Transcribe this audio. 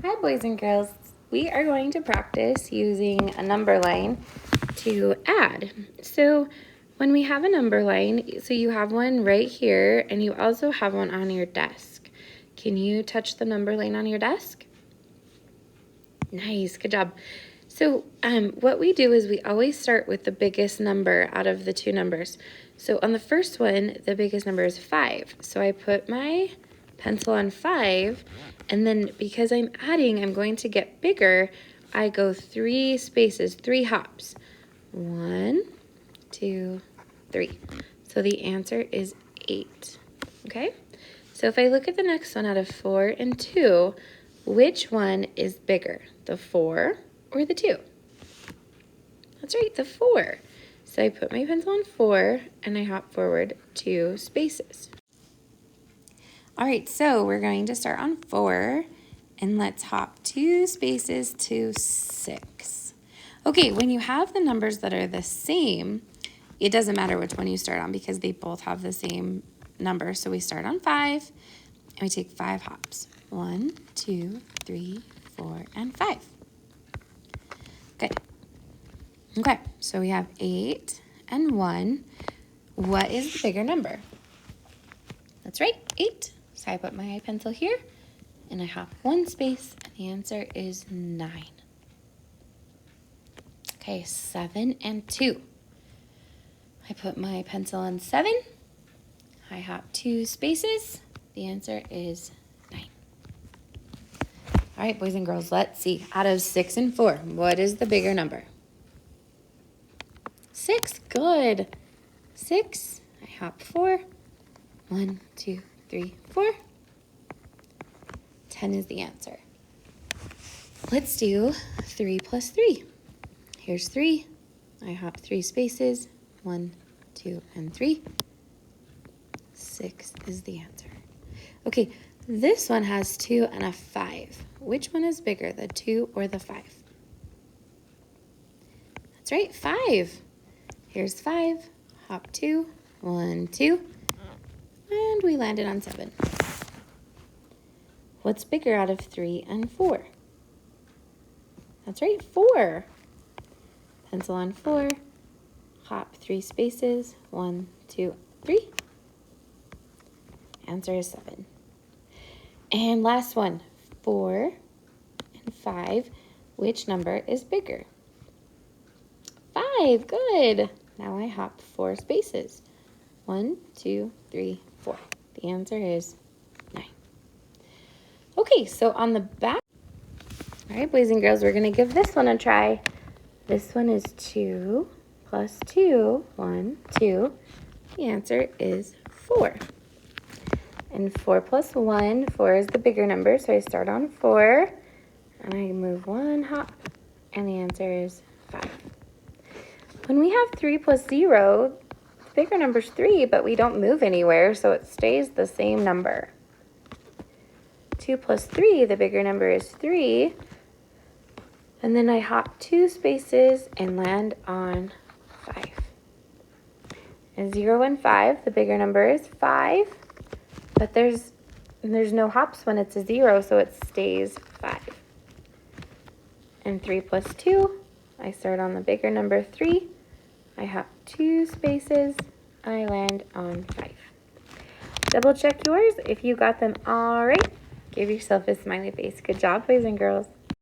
Hi boys and girls, we are going to practice using a number line to add. So when we have a number line, so you have one right here and you also have one on your desk. Can you touch the number line on your desk? Nice, good job. So what we do is we always start with the biggest number out of the two numbers. So on the first one, the biggest number is 5. So I put my pencil on 5, and then because I'm adding, I'm going to get bigger. I go 3 spaces, 3 hops. 1, 2, 3. So the answer is 8. Okay? So if I look at the next one out of 4 and 2, which one is bigger, the 4 or the 2? That's right, the 4. So I put my pencil on 4 and I hop forward 2 spaces. All right, so we're going to start on 4 and let's hop 2 spaces to 6. Okay, when you have the numbers that are the same, it doesn't matter which one you start on because they both have the same number. So we start on 5 and we take 5 hops. 1, 2, 3, 4, and 5. Good. Okay, so we have 8 and 1. What is the bigger number? That's right, 8. So I put my pencil here and I hop 1 space and the answer is 9. Okay, 7 and 2. I put my pencil on 7. I hop 2 spaces. The answer is 9. All right, boys and girls, let's see. Out of 6 and 4, what is the bigger number? 6, good. 6, I hop 4. 1, 2, 3, 4. 10 is the answer. Let's do 3 plus 3. Here's 3. I hop 3 spaces. 1, 2, and 3. 6 is the answer. Okay, this one has 2 and a 5. Which one is bigger, the 2 or the 5? That's right, 5. Here's 5. Hop 2. 1, 2. And we landed on 7. What's bigger out of 3 and 4? That's right, 4. Pencil on 4. Hop 3 spaces. 1, 2, 3. Answer is 7. And last one, 4 and 5. Which number is bigger? 5, good. Now I hop 4 spaces. 1, 2, 3, 4. The answer is 9. Okay, so on the back, all right, boys and girls, we're gonna give this one a try. This one is 2 plus 2, 1, 2. The answer is 4. And 4 plus 1, 4 is the bigger number, so I start on 4, and I move 1 hop, and the answer is 5. When we have 3 plus 0, the bigger number is 3, but we don't move anywhere, so it stays the same number. 2 plus 3, the bigger number is 3, and then I hop 2 spaces and land on 5. And 0 and 5, the bigger number is 5, but there's no hops when it's a 0, so it stays 5. And 3 plus 2, I start on the bigger number 3. I hop 2 spaces. I land on 5. Double check yours. If you got them all right, give yourself a smiley face. Good job, boys and girls.